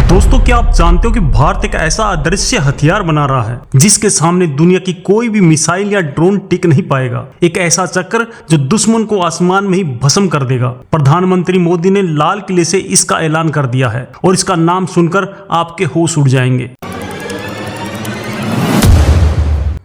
दोस्तों, क्या आप जानते हो कि भारत एक ऐसा अदृश्य हथियार बना रहा है जिसके सामने दुनिया की कोई भी मिसाइल या ड्रोन टिक नहीं पाएगा। एक ऐसा चक्र जो दुश्मन को आसमान में ही भस्म कर देगा। प्रधानमंत्री मोदी ने लाल किले से इसका ऐलान कर दिया है और इसका नाम सुनकर आपके होश उड़ जाएंगे।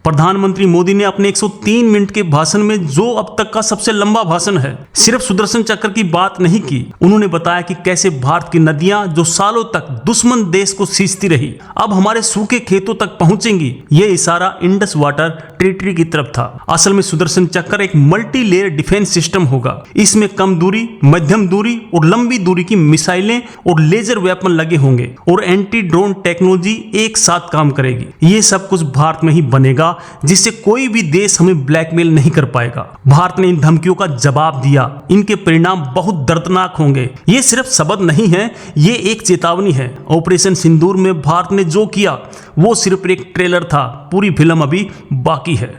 प्रधानमंत्री मोदी ने अपने 103 मिनट के भाषण में, जो अब तक का सबसे लंबा भाषण है, सिर्फ सुदर्शन चक्र की बात नहीं की। उन्होंने बताया कि कैसे भारत की नदियां, जो सालों तक दुश्मन देश को सींचती रही, अब हमारे सूखे खेतों तक पहुंचेंगी। ये इशारा इंडस वाटर टेरिटरी की तरफ था। असल में सुदर्शन चक्र एक मल्टी लेयर डिफेंस सिस्टम होगा। इसमें कम दूरी, मध्यम दूरी और लंबी दूरी की मिसाइलें और लेजर वेपन लगे होंगे और एंटी ड्रोन टेक्नोलॉजी एक साथ काम करेगी। ये सब कुछ भारत में ही बनेगा, जिससे कोई भी देश हमें ब्लैकमेल नहीं कर पाएगा। भारत ने इन धमकियों का जवाब दिया। इनके परिणाम बहुत दर्दनाक होंगे। ये सिर्फ शब्द नहीं है, ये एक चेतावनी है। ऑपरेशन सिंदूर में भारत ने जो किया वो सिर्फ एक ट्रेलर था, पूरी फिल्म अभी बाकी है।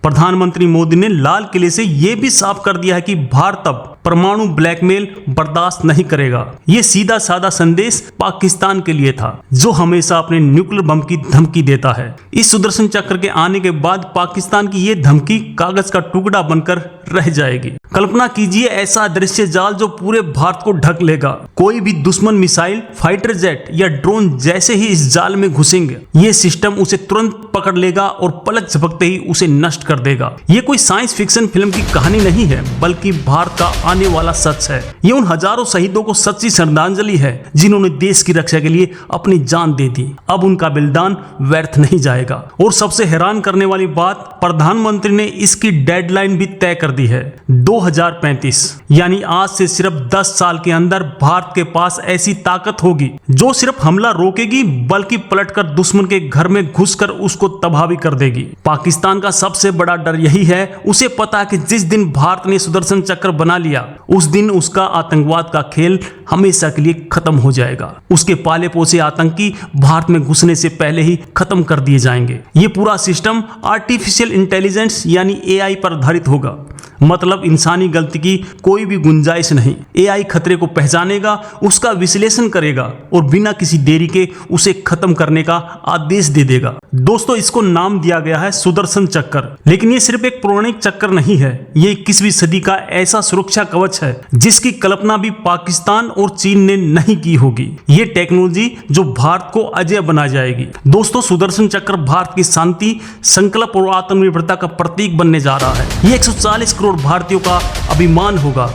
प्रधानमंत्री मोदी ने लाल किले से यह भी साफ कर दिया है कि भारत अब परमाणु ब्लैकमेल बर्दाश्त नहीं करेगा। ये सीधा साधा संदेश पाकिस्तान के लिए था, जो हमेशा अपने न्यूक्लियर बम की धमकी देता है। इस सुदर्शन चक्र के आने के बाद पाकिस्तान की ये धमकी कागज का टुकड़ा बनकर रह जाएगी। कल्पना कीजिए ऐसा दृश्य जाल जो पूरे भारत को ढक लेगा। कोई भी दुश्मन मिसाइल, फाइटर जेट या ड्रोन जैसे ही इस जाल में घुसेंगे, ये सिस्टम उसे तुरंत पकड़ लेगा और पलक झपकते ही उसे नष्ट कर देगा। ये कोई साइंस फिक्शन फिल्म की कहानी नहीं है, बल्कि भारत का आने वाला सच है। ये उन हजारों शहीदों को सच्ची श्रद्धांजलि है जिन्होंने देश की रक्षा के लिए अपनी जान दे दी। अब उनका बलिदान व्यर्थ नहीं जाएगा। और सबसे हैरान करने वाली बात, प्रधानमंत्री ने इसकी डेडलाइन भी तय कर दी है, 2035। यानी आज से सिर्फ 10 साल के अंदर भारत के पास ऐसी ताकत होगी जो सिर्फ हमला रोकेगी, बल्कि पलटकर दुश्मन के घर में घुसकर उसको तबाह भी कर देगी। पाकिस्तान का सबसे बड़ा डर यही है। उसे पता है कि जिस दिन भारत ने सुदर्शन चक्र बना लिया, उस दिन उसका आतंकवाद का खेल हमेशा के लिए खत्म हो जाएगा। उसके पाले पोसे आतंकी भारत में घुसने से पहले ही खत्म कर दिए जाएंगे। ये पूरा सिस्टम आर्टिफिशियल इंटेलिजेंस यानी एआई पर आधारित होगा। मतलब इंसानी गलती की कोई भी गुंजाइश नहीं। एआई खतरे को पहचानेगा, उसका विश्लेषण करेगा और बिना किसी देरी के उसे खत्म करने का आदेश दे देगा। दोस्तों, इसको नाम दिया गया है सुदर्शन चक्र। लेकिन ये सिर्फ एक पौराणिक चक्र नहीं है, ये 21वीं सदी का ऐसा सुरक्षा कवच है जिसकी कल्पना भी पाकिस्तान और चीन ने नहीं की होगी। ये टेक्नोलॉजी जो भारत को अजेय बना जाएगी। दोस्तों, सुदर्शन चक्र भारत की शांति, संकल्प और आत्मनिर्भरता का प्रतीक बनने जा रहा है। ये 140 करोड़ भारतीयों का अभिमान होगा।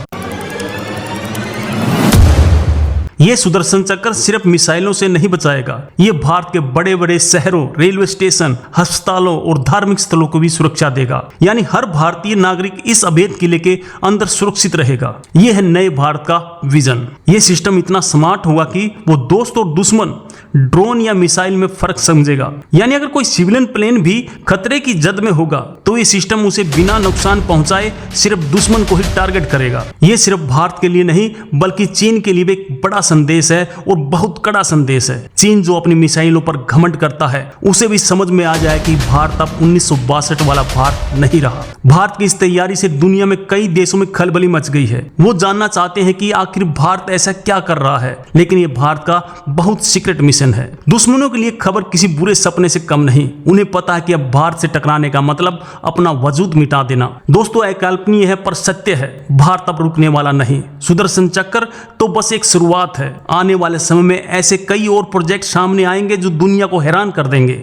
ये सुदर्शन चक्र सिर्फ मिसाइलों से नहीं बचाएगा, ये भारत के बड़े बड़े शहरों, रेलवे स्टेशन, अस्पतालों और धार्मिक स्थलों को भी सुरक्षा देगा। यानी हर भारतीय नागरिक इस अभेद किले के अंदर सुरक्षित रहेगा। ये है नए भारत का विजन। ये सिस्टम इतना स्मार्ट होगा कि वो दोस्त और दुश्मन, ड्रोन या मिसाइल में फर्क समझेगा। यानी अगर कोई सिविलियन प्लेन भी खतरे की जद में होगा तो ये सिस्टम उसे बिना नुकसान पहुंचाए सिर्फ दुश्मन को ही टारगेट करेगा। ये सिर्फ भारत के लिए नहीं, बल्कि चीन के लिए भी एक बड़ा संदेश है और बहुत कड़ा संदेश है। चीन जो अपनी मिसाइलों पर घमंड करता है, उसे भी समझ में आ जाए कि भारत अब 1962 वाला भारत नहीं रहा। भारत की इस तैयारी से दुनिया में कई देशों में खलबली मच गई है। वो जानना चाहते हैं कि आखिर भारत ऐसा क्या कर रहा है, लेकिन ये भारत का बहुत सीक्रेट मिशन है। दुश्मनों के लिए खबर किसी बुरे सपने से कम नहीं। उन्हें पता है कि अब भारत से टकराने का मतलब अपना वजूद मिटा देना। दोस्तों, अकल्पनीय है पर सत्य है, भारत अब रुकने वाला नहीं। सुदर्शन चक्र तो बस एक शुरुआत है। आने वाले समय में ऐसे कई और प्रोजेक्ट सामने आएंगे जो दुनिया को हैरान कर देंगे।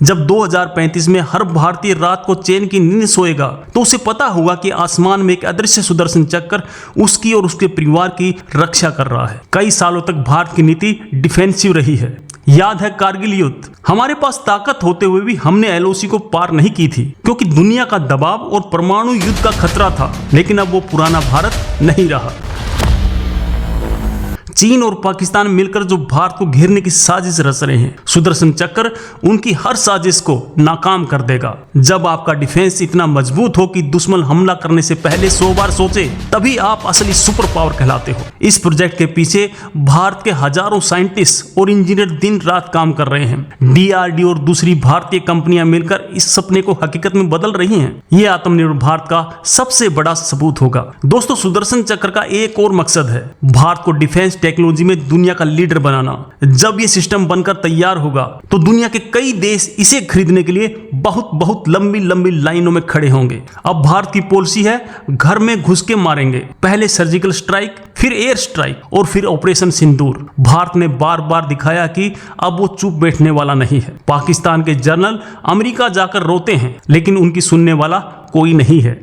जब 2035 में हर भारतीय रात को चैन की नींद सोएगा, तो उसे पता होगा कि आसमान में एक अदृश्य सुदर्शन चक्र उसकी और उसके परिवार की रक्षा कर रहा है। कई सालों तक भारत की नीति डिफेंसिव रही है। याद है कारगिल युद्ध? हमारे पास ताकत होते हुए भी हमने एलओसी को पार नहीं की थी, क्योंकि दुनिया का दबाव और परमाणु युद्ध का खतरा था। लेकिन अब वो पुराना भारत नहीं रहा। चीन और पाकिस्तान मिलकर जो भारत को घेरने की साजिश रच रहे हैं, सुदर्शन चक्र उनकी हर साजिश को नाकाम कर देगा। जब आपका डिफेंस इतना मजबूत हो कि दुश्मन हमला करने से पहले 100 बार सोचे, तभी आप असली सुपर पावर कहलाते हो। इस प्रोजेक्ट के पीछे भारत के हजारों साइंटिस्ट और इंजीनियर दिन रात काम कर रहे हैं। DRDO और दूसरी भारतीय कंपनियां मिलकर इस सपने को हकीकत में बदल रही हैं। ये आत्मनिर्भर भारत का सबसे बड़ा सबूत होगा। दोस्तों, सुदर्शन चक्र का एक और मकसद है भारत को डिफेंस टेक्नोलॉजी में दुनिया का लीडर बनाना। जब ये सिस्टम बनकर तैयार होगा तो दुनिया के कई देश इसे खरीदने के लिए बहुत लंबी लंबी लाइनों में खड़े होंगे। अब भारत की पॉलिसी है, घर में घुस के मारेंगे। पहले सर्जिकल स्ट्राइक, फिर एयर स्ट्राइक और फिर ऑपरेशन सिंदूर। भारत ने बार बार दिखाया कि अब वो चुप बैठने वाला नहीं है। पाकिस्तान के जनरल अमेरिका जाकर रोते हैं, लेकिन उनकी सुनने वाला कोई नहीं है।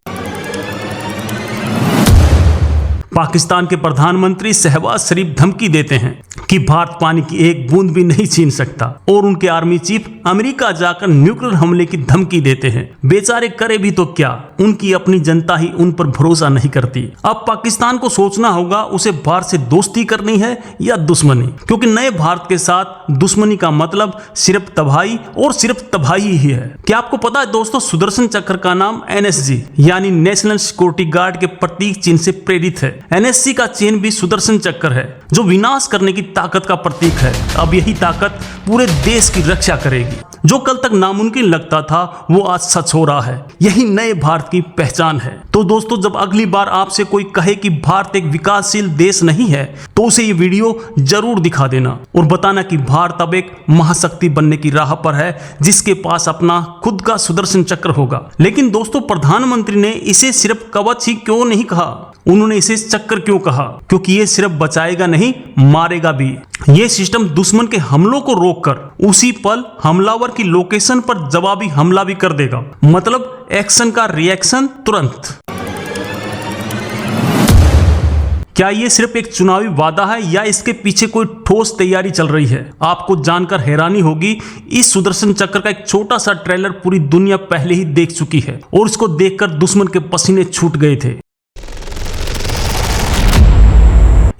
पाकिस्तान के प्रधानमंत्री शहबाज शरीफ धमकी देते हैं कि भारत पानी की एक बूंद भी नहीं छीन सकता, और उनके आर्मी चीफ अमेरिका जाकर न्यूक्लियर हमले की धमकी देते हैं। बेचारे करे भी तो क्या, उनकी अपनी जनता ही उन पर भरोसा नहीं करती। अब पाकिस्तान को सोचना होगा उसे भारत से दोस्ती करनी है या दुश्मनी, क्योंकि नए भारत के साथ दुश्मनी का मतलब सिर्फ तबाही और सिर्फ तबाही ही है। क्या आपको पता है दोस्तों, सुदर्शन चक्र का नाम NSG यानी नेशनल सिक्योरिटी गार्ड के प्रतीक चिन्ह से प्रेरित है। NSC का चिन्ह भी सुदर्शन चक्र है, जो विनाश करने की ताकत का प्रतीक है। अब यही ताकत पूरे देश की रक्षा करेगी। जो कल तक नामुमकिन लगता था वो आज सच हो रहा है। यही नए भारत की पहचान है। तो दोस्तों, जब अगली बार आपसे कोई कहे कि भारत एक विकासशील देश नहीं है, तो उसे ये वीडियो जरूर दिखा देना और बताना कि भारत अब एक महाशक्ति बनने की राह पर है, जिसके पास अपना खुद का सुदर्शन चक्र होगा। लेकिन दोस्तों, प्रधानमंत्री ने इसे सिर्फ कवच ही क्यों नहीं कहा, उन्होंने इसे चक्कर क्यों कहा? क्योंकि ये सिर्फ बचाएगा नहीं, मारेगा भी। ये सिस्टम दुश्मन के हमलों को रोककर उसी पल हमलावर की लोकेशन पर जवाबी हमला भी कर देगा। मतलब एक्शन का रिएक्शन तुरंत। क्या ये सिर्फ एक चुनावी वादा है या इसके पीछे कोई ठोस तैयारी चल रही है? आपको जानकर हैरानी होगी, इस सुदर्शन चक्र का एक छोटा सा ट्रेलर पूरी दुनिया पहले ही देख चुकी है और इसको देखकर दुश्मन के पसीने छूट गए थे।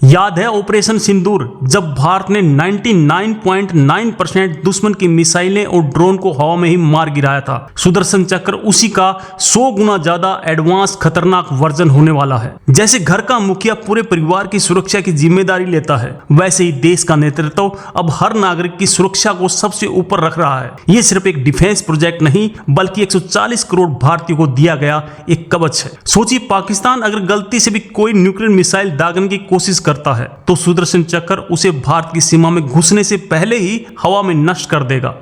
याद है ऑपरेशन सिंदूर, जब भारत ने 99.9% दुश्मन की मिसाइलें और ड्रोन को हवा में ही मार गिराया था। सुदर्शन चक्र उसी का 100 गुना ज्यादा एडवांस खतरनाक वर्जन होने वाला है। जैसे घर का मुखिया पूरे परिवार की सुरक्षा की जिम्मेदारी लेता है, वैसे ही देश का नेतृत्व अब हर नागरिक की सुरक्षा को सबसे ऊपर रख रहा है। ये सिर्फ एक डिफेंस प्रोजेक्ट नहीं, बल्कि 140 करोड़ भारतीयों को दिया गया एक कवच है। सोचिए, पाकिस्तान अगर गलती से भी कोई न्यूक्लियर मिसाइल दागने की कोशिश करता है तो सुदर्शन चक्र उसे भारत की सीमा में घुसने से पहले ही हवा में नष्ट कर देगा,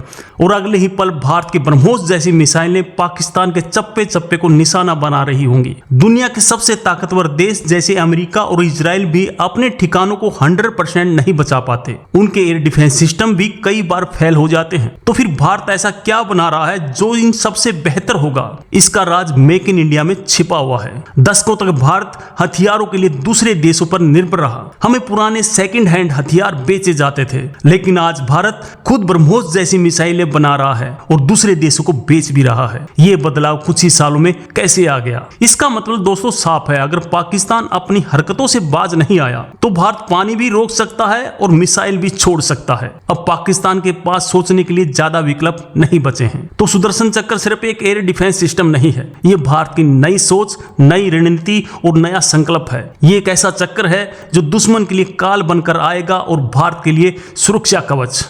और अगले ही पल भारत की ब्रह्मोस जैसी मिसाइलें पाकिस्तान के चप्पे चप्पे को निशाना बना रही होंगी। दुनिया के सबसे ताकतवर देश जैसे अमेरिका और इजराइल भी अपने ठिकानों को 100% नहीं बचा पाते। उनके एयर डिफेंस सिस्टम भी कई बार फेल हो जाते हैं। तो फिर भारत ऐसा क्या बना रहा है जो इन सबसे बेहतर होगा? इसका राज मेक इन इंडिया में छिपा हुआ है। दशकों तक भारत हथियारों के लिए दूसरे देशों पर निर्भर रहा। हमें पुराने सेकंड हैंड हथियार बेचे जाते थे, लेकिन आज भारत खुद ब्रह्मोस जैसी मिसाइलें बना रहा है और दूसरे देशों को बेच भी रहा है। ये बदलाव कुछ ही सालों में कैसे आ गया? इसका मतलब दोस्तों साफ है, अगर पाकिस्तान अपनी हरकतों से बाज नहीं आया तो भारत पानी भी रोक सकता है और मिसाइल भी छोड़ सकता है। अब पाकिस्तान के पास सोचने के लिए ज्यादा विकल्प नहीं बचे हैं। तो सुदर्शन चक्र सिर्फ एक एयर डिफेंस सिस्टम नहीं है, ये भारत की नई सोच, नई रणनीति और नया संकल्प है। ये एक ऐसा चक्र है जो दुश्मन के लिए काल बनकर आएगा और भारत के लिए सुरक्षा कवच।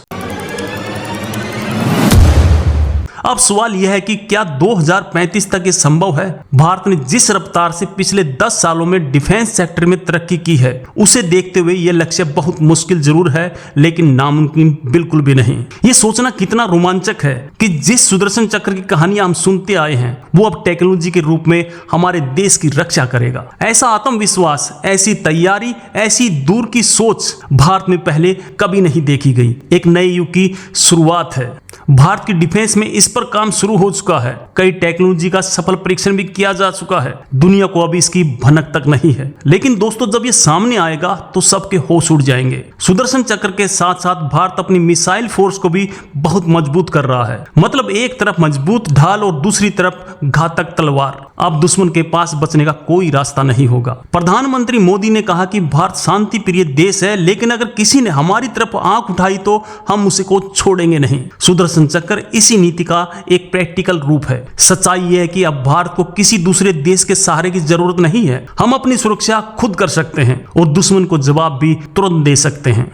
अब सवाल यह है कि क्या 2035 तक ये संभव है? भारत ने जिस रफ्तार से पिछले 10 सालों में डिफेंस सेक्टर में तरक्की की है, उसे देखते हुए यह लक्ष्य बहुत मुश्किल जरूर है, लेकिन नामुमकिन बिल्कुल भी नहीं। ये सोचना कितना रोमांचक है कि जिस सुदर्शन चक्र की कहानियां हम सुनते आए हैं, वो अब टेक्नोलॉजी के रूप में हमारे देश की रक्षा करेगा। ऐसा आत्मविश्वास, ऐसी तैयारी, ऐसी दूर की सोच भारत में पहले कभी नहीं देखी गई। एक नए युग की शुरुआत है। भारत की डिफेंस में इस पर काम शुरू हो चुका है। कई टेक्नोलॉजी का सफल परीक्षण भी किया जा चुका है। दुनिया को अभी इसकी भनक तक नहीं है, लेकिन दोस्तों जब ये सामने आएगा तो सबके होश उड़ जाएंगे। सुदर्शन चक्र के साथ साथ भारत अपनी मिसाइल फोर्स को भी बहुत मजबूत कर रहा है। मतलब एक तरफ मजबूत ढाल और दूसरी तरफ घातक तलवार। अब दुश्मन के पास बचने का कोई रास्ता नहीं होगा। प्रधानमंत्री मोदी ने कहा कि भारत शांति प्रिय देश है, लेकिन अगर किसी ने हमारी तरफ आंख उठाई तो हम उसे को छोड़ेंगे नहीं। सुदर्शन चक्र इसी नीति का एक प्रैक्टिकल रूप है। सच्चाई यह है कि अब भारत को किसी दूसरे देश के सहारे की जरूरत नहीं है। हम अपनी सुरक्षा खुद कर सकते हैं और दुश्मन को जवाब भी तुरंत दे सकते हैं।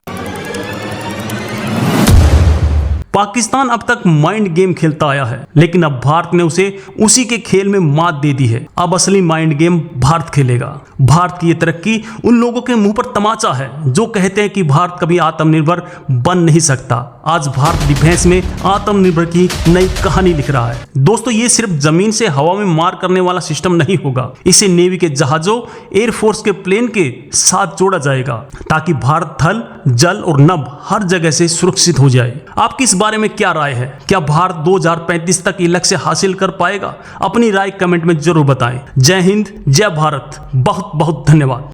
पाकिस्तान अब तक माइंड गेम खेलता आया है, लेकिन अब भारत ने उसे उसी के खेल में मात दे दी है। अब असली माइंड गेम भारत खेलेगा। भारत की ये तरक्की उन लोगों के मुंह पर तमाचा है जो कहते हैं कि भारत कभी आत्मनिर्भर बन नहीं सकता। आज भारत डिफेंस में आत्मनिर्भर की नई कहानी लिख रहा है। दोस्तों ये सिर्फ जमीन से हवा में मार करने वाला सिस्टम नहीं होगा। इसे नेवी के जहाजों, एयरफोर्स के प्लेन के साथ जोड़ा जाएगा ताकि भारत थल, जल और नभ हर जगह से सुरक्षित हो जाए। आपकी इस बारे में क्या राय है? क्या भारत 2035 तक ये लक्ष्य हासिल कर पाएगा? अपनी राय कमेंट में जरूर बताएं। जय हिंद, जय भारत। बहुत बहुत धन्यवाद।